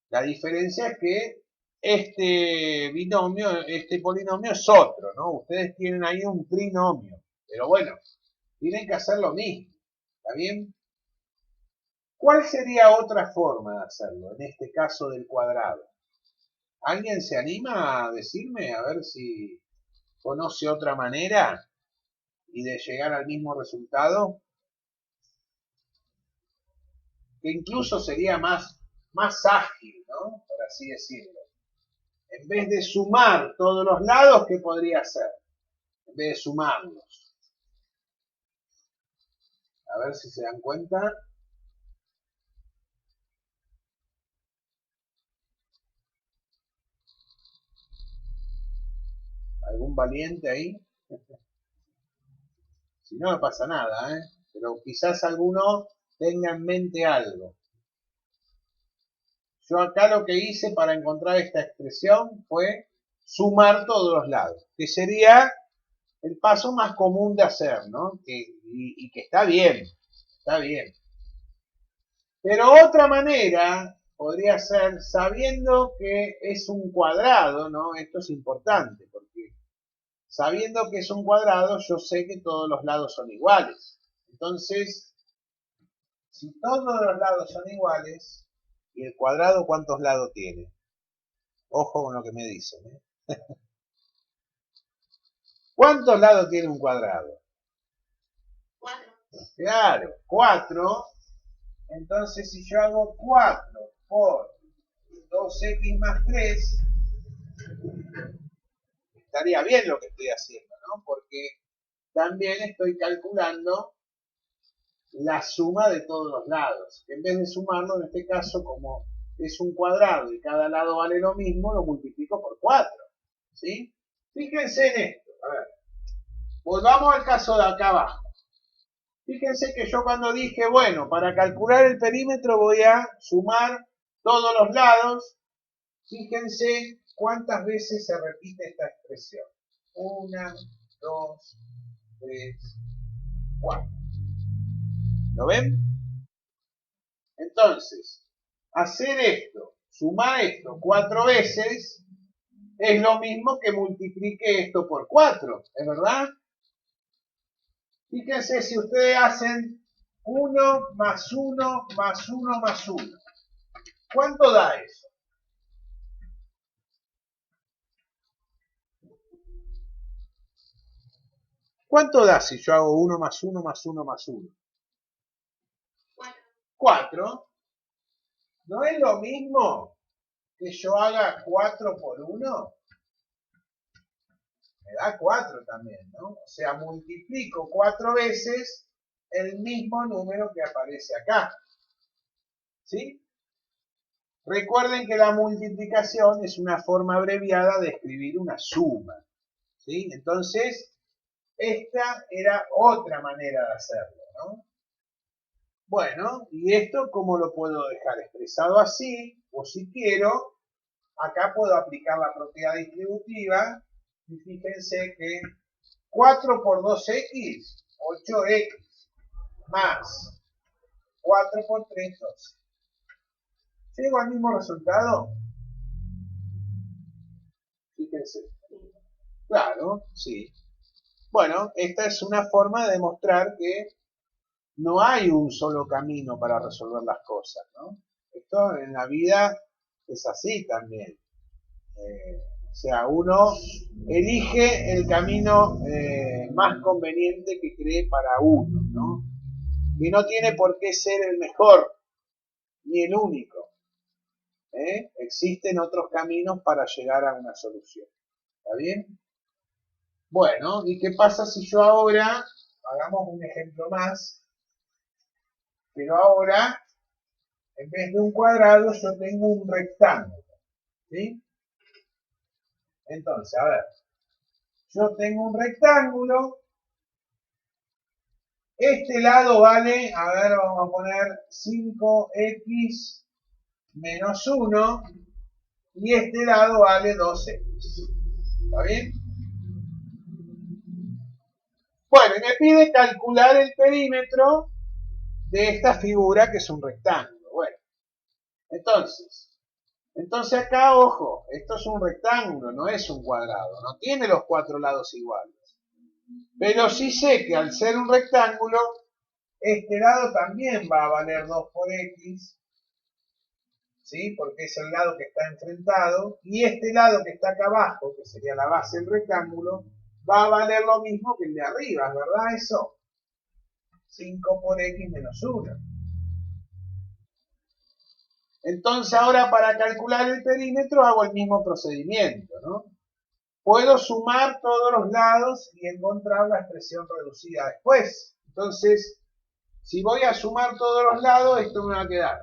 La diferencia es que este binomio, este polinomio es otro, ¿no? Ustedes tienen ahí un trinomio, pero bueno, tienen que hacer lo mismo, ¿está bien? ¿Cuál sería otra forma de hacerlo, en este caso del cuadrado? ¿Alguien se anima a decirme, a ver si conoce otra manera y de llegar al mismo resultado? Que incluso sería más ágil, ¿no? Por así decirlo. En vez de sumar todos los lados, ¿qué podría hacer? En vez de sumarlos. A ver si se dan cuenta. ¿Algún valiente ahí? Si no, no pasa nada, ¿eh? Pero quizás alguno tenga en mente algo. Yo acá lo que hice para encontrar esta expresión fue sumar todos los lados, que sería el paso más común de hacer, ¿no? Y que está bien, está bien. Pero otra manera podría ser sabiendo que es un cuadrado, ¿no? Esto es importante, porque sabiendo que es un cuadrado, yo sé que todos los lados son iguales. Entonces, si todos los lados son iguales, ¿y el cuadrado cuántos lados tiene? Ojo con lo que me dicen, ¿eh? ¿Cuántos lados tiene un cuadrado? 4. Claro, 4. Entonces, si yo hago 4 por 2x más 3, estaría bien lo que estoy haciendo, ¿no? Porque también estoy calculando la suma de todos los lados. En vez de sumarlo, en este caso, como es un cuadrado y cada lado vale lo mismo, lo multiplico por 4. ¿Sí? Fíjense en esto. A ver. Volvamos al caso de acá abajo. Fíjense que yo cuando dije, bueno, para calcular el perímetro voy a sumar todos los lados. Fíjense cuántas veces se repite esta expresión. 1, 2, 3, 4. ¿Lo ven? Entonces, hacer esto, sumar esto 4 veces, es lo mismo que multiplique esto por 4, ¿es verdad? Fíjense si ustedes hacen 1 más 1 más 1 más 1. ¿Cuánto da eso? ¿Cuánto da si yo hago 1 más 1 más 1 más 1? 4. ¿No es lo mismo que yo haga 4 por 1? Me da 4 también, ¿no? O sea, multiplico 4 veces el mismo número que aparece acá. ¿Sí? Recuerden que la multiplicación es una forma abreviada de escribir una suma. ¿Sí? Entonces, esta era otra manera de hacerlo, ¿no? Bueno, ¿y esto cómo lo puedo dejar expresado así? O si quiero, acá puedo aplicar la propiedad distributiva y fíjense que 4 por 2x, 8x, más 4 por 3, 12. ¿Llego al mismo resultado? Fíjense. Claro, sí. Bueno, esta es una forma de demostrar que no hay un solo camino para resolver las cosas, ¿no? Esto en la vida es así también. O sea, uno elige el camino más conveniente que cree para uno, ¿no? Que no tiene por qué ser el mejor ni el único. Existen otros caminos para llegar a una solución. ¿Está bien? Bueno, ¿y qué pasa si yo ahora, hagamos un ejemplo más, pero ahora, en vez de un cuadrado, yo tengo un rectángulo, ¿sí? Entonces, a ver, yo tengo un rectángulo, este lado vale, a ver, vamos a poner 5x menos 1, y este lado vale 2x. ¿Está bien? Bueno, y me pide calcular el perímetro de esta figura que es un rectángulo. Bueno, entonces acá, ojo, esto es un rectángulo, no es un cuadrado, no tiene los 4 lados iguales. Pero sí sé que al ser un rectángulo, este lado también va a valer 2 por x, ¿sí? Porque es el lado que está enfrentado, y este lado que está acá abajo, que sería la base del rectángulo, va a valer lo mismo que el de arriba, ¿es verdad eso? 5 por x menos 1. Entonces ahora para calcular el perímetro hago el mismo procedimiento, ¿no? Puedo sumar todos los lados y encontrar la expresión reducida después. Entonces, si voy a sumar todos los lados, esto me va a quedar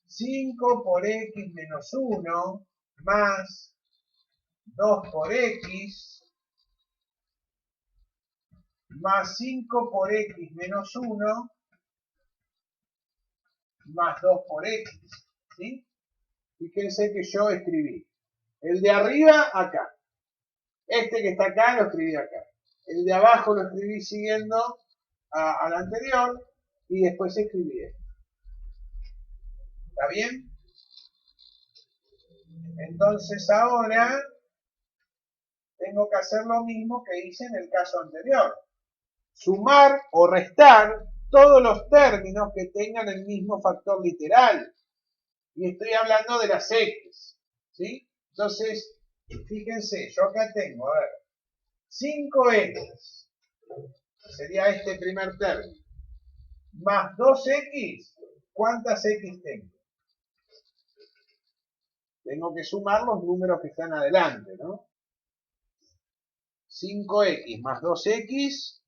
5 por x menos 1 más 2 por x más 5 por x menos 1 más 2 por x, ¿sí? Fíjense que yo escribí el de arriba acá, este que está acá lo escribí acá, el de abajo lo escribí siguiendo al anterior y después escribí esto. ¿Está bien? Entonces ahora tengo que hacer lo mismo que hice en el caso anterior. Sumar o restar todos los términos que tengan el mismo factor literal. Y estoy hablando de las x, ¿sí? Entonces, fíjense, yo acá tengo, a ver, 5x, sería este primer término, más 2x, ¿cuántas x tengo? Tengo que sumar los números que están adelante, ¿no? 5x más 2x,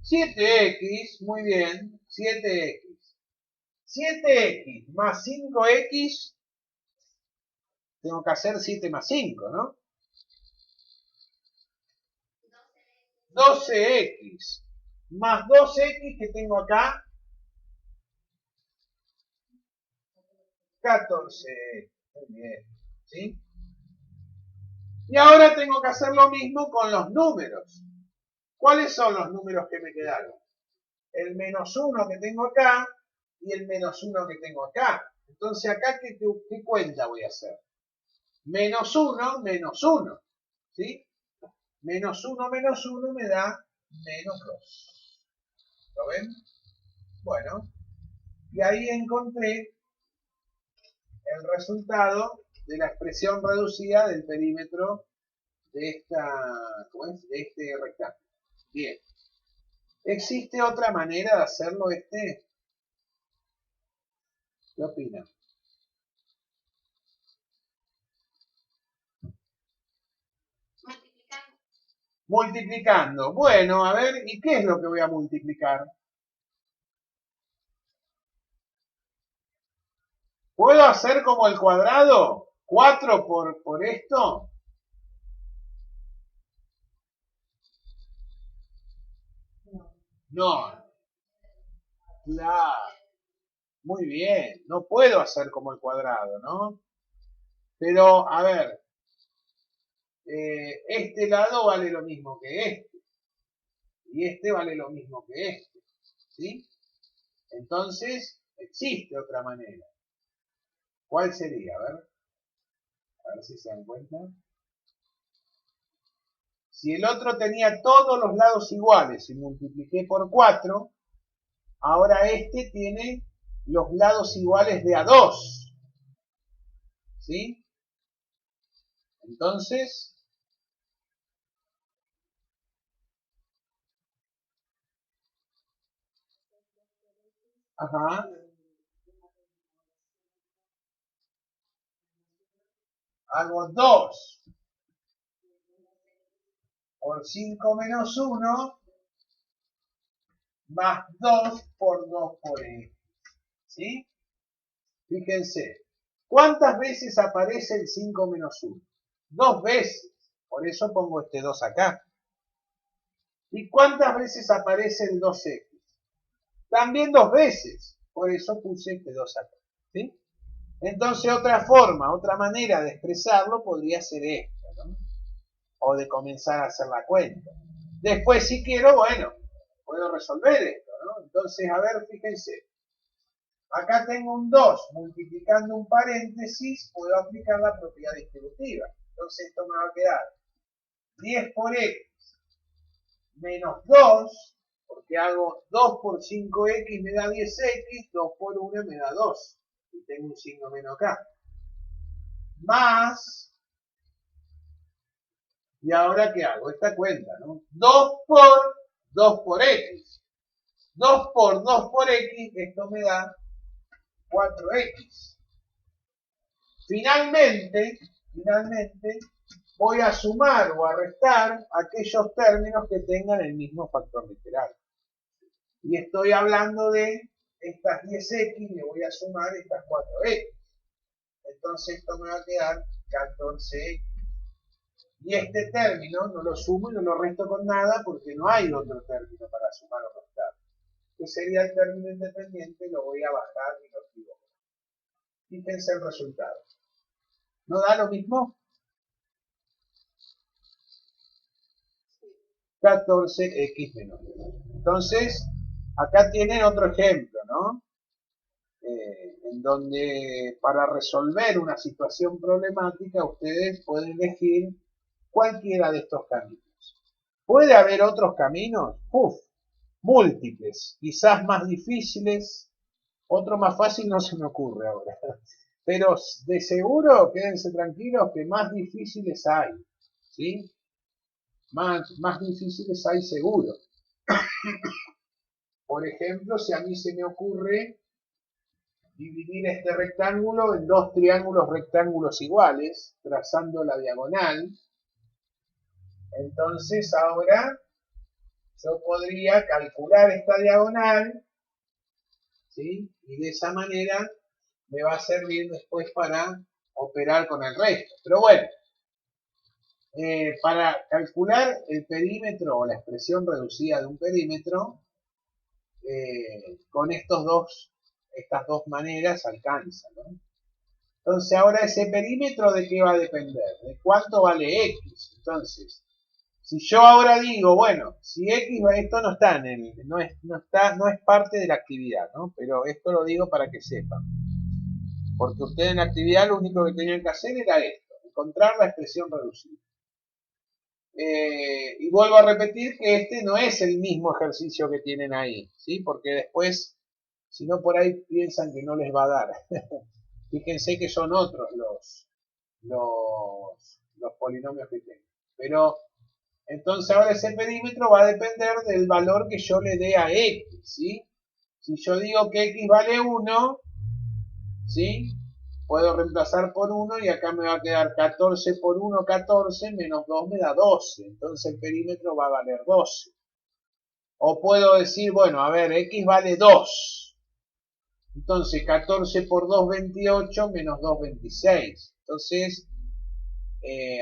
7x, muy bien, 7x. 7x más 5x, tengo que hacer 7 más 5, ¿no? 12x más 2x que tengo acá, 14. Muy bien, ¿sí? Y ahora tengo que hacer lo mismo con los números. ¿Cuáles son los números que me quedaron? El menos 1 que tengo acá y el menos 1 que tengo acá. Entonces acá, ¿qué cuenta voy a hacer? Menos 1, menos 1. ¿Sí? Menos 1 me da menos 2. ¿Lo ven? Bueno, y ahí encontré el resultado de la expresión reducida del perímetro de ¿cómo es? De este rectángulo. Bien. ¿Existe otra manera de hacerlo este? ¿Qué opinan? Multiplicando. Bueno, a ver, ¿y qué es lo que voy a multiplicar? ¿Puedo hacer como el cuadrado? 4 por esto. No, claro. Muy bien. No puedo hacer como el cuadrado, ¿no? Pero, a ver, este lado vale lo mismo que este. Y este vale lo mismo que este. ¿Sí? Entonces, existe otra manera. ¿Cuál sería? A ver si se dan cuenta. Si el otro tenía todos los lados iguales y multipliqué por 4, ahora este tiene los lados iguales de a 2. ¿Sí? Entonces, ajá, hago 2 por 5 menos 1 más 2 por 2 por x. ¿Sí? Fíjense, ¿cuántas veces aparece el 5 menos 1? 2 veces. Por eso pongo este 2 acá. ¿Y cuántas veces aparece el 2x? También 2 veces. Por eso puse este 2 acá. ¿Sí? Entonces otra forma, otra manera de expresarlo podría ser esta, ¿no? O de comenzar a hacer la cuenta. Después, si quiero, bueno, puedo resolver esto, ¿no? Entonces, a ver, fíjense. Acá tengo un 2, multiplicando un paréntesis, puedo aplicar la propiedad distributiva. Entonces esto me va a quedar 10 por x menos 2, porque hago 2 por 5x me da 10x, 2 por 1 me da 2. Y tengo un signo menos acá. Más, y ahora ¿qué hago? Esta cuenta, ¿no? 2 por x. 2 por x, esto me da 4x. Finalmente, voy a sumar o a restar aquellos términos que tengan el mismo factor literal. Y estoy hablando de estas 10x, le voy a sumar estas 4x. Entonces esto me va a quedar 14x. Y este término no lo sumo y no lo resto con nada porque no hay otro término para sumar o restar. Que sería el término independiente, lo voy a bajar y lo escribo. Fíjense el resultado. ¿No da lo mismo? 14x menos 2. Entonces, acá tienen otro ejemplo, ¿no? En donde para resolver una situación problemática ustedes pueden elegir cualquiera de estos caminos. ¿Puede haber otros caminos? Múltiples, quizás más difíciles, otro más fácil no se me ocurre ahora. Pero de seguro, quédense tranquilos que más difíciles hay, ¿sí? Más difíciles hay seguro. Por ejemplo, si a mí se me ocurre dividir este rectángulo en dos triángulos rectángulos iguales, trazando la diagonal, entonces ahora yo podría calcular esta diagonal, ¿sí? Y de esa manera me va a servir después para operar con el resto. Pero bueno, para calcular el perímetro o la expresión reducida de un perímetro, con estas dos maneras alcanza, ¿no? Entonces ahora ese perímetro ¿de qué va a depender? De cuánto vale x. Entonces, si yo ahora digo, bueno, si x, esto no está no es parte de la actividad, ¿no? Pero esto lo digo para que sepan. Porque ustedes en la actividad lo único que tenían que hacer era esto, encontrar la expresión reducida. Y vuelvo a repetir que este no es el mismo ejercicio que tienen ahí, ¿sí? Porque después, si no por ahí piensan que no les va a dar. Fíjense que son otros los polinomios que tengo. Pero entonces ahora ese perímetro va a depender del valor que yo le dé a x, ¿sí? Si yo digo que x vale 1, ¿sí? Puedo reemplazar por 1 y acá me va a quedar 14 por 1, 14, menos 2 me da 12. Entonces el perímetro va a valer 12. O puedo decir, bueno, a ver, x vale 2. Entonces 14 por 2, 28, menos 2, 26. Entonces,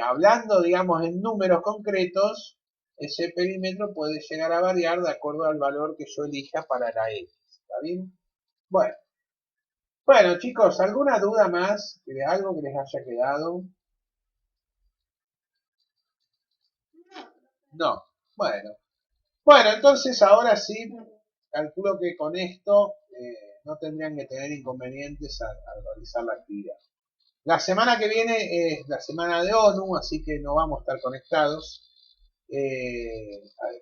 hablando, digamos, en números concretos, ese perímetro puede llegar a variar de acuerdo al valor que yo elija para la x. ¿Está bien? Bueno. Bueno, chicos, ¿alguna duda más de algo que les haya quedado? No. Bueno. Bueno, entonces ahora sí, calculo que con esto no tendrían que tener inconvenientes al realizar la actividad. La semana que viene es la semana de ONU, así que no vamos a estar conectados.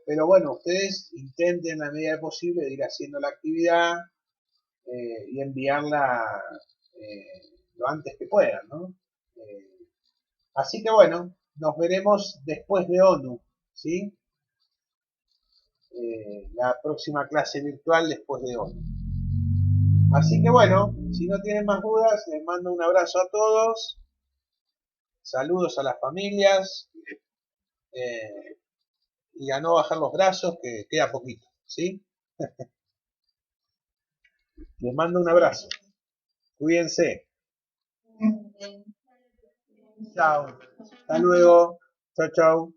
Pero bueno, ustedes intenten a medida posible de ir haciendo la actividad y enviarla lo antes que puedan, ¿no? Así que bueno, nos veremos después de ONU, ¿sí? La próxima clase virtual después de ONU. Así que bueno, si no tienen más dudas, les mando un abrazo a todos, saludos a las familias eh, y a no bajar los brazos, que queda poquito, ¿sí? Les mando un abrazo. Cuídense. Chao. Hasta luego. Chao, chao.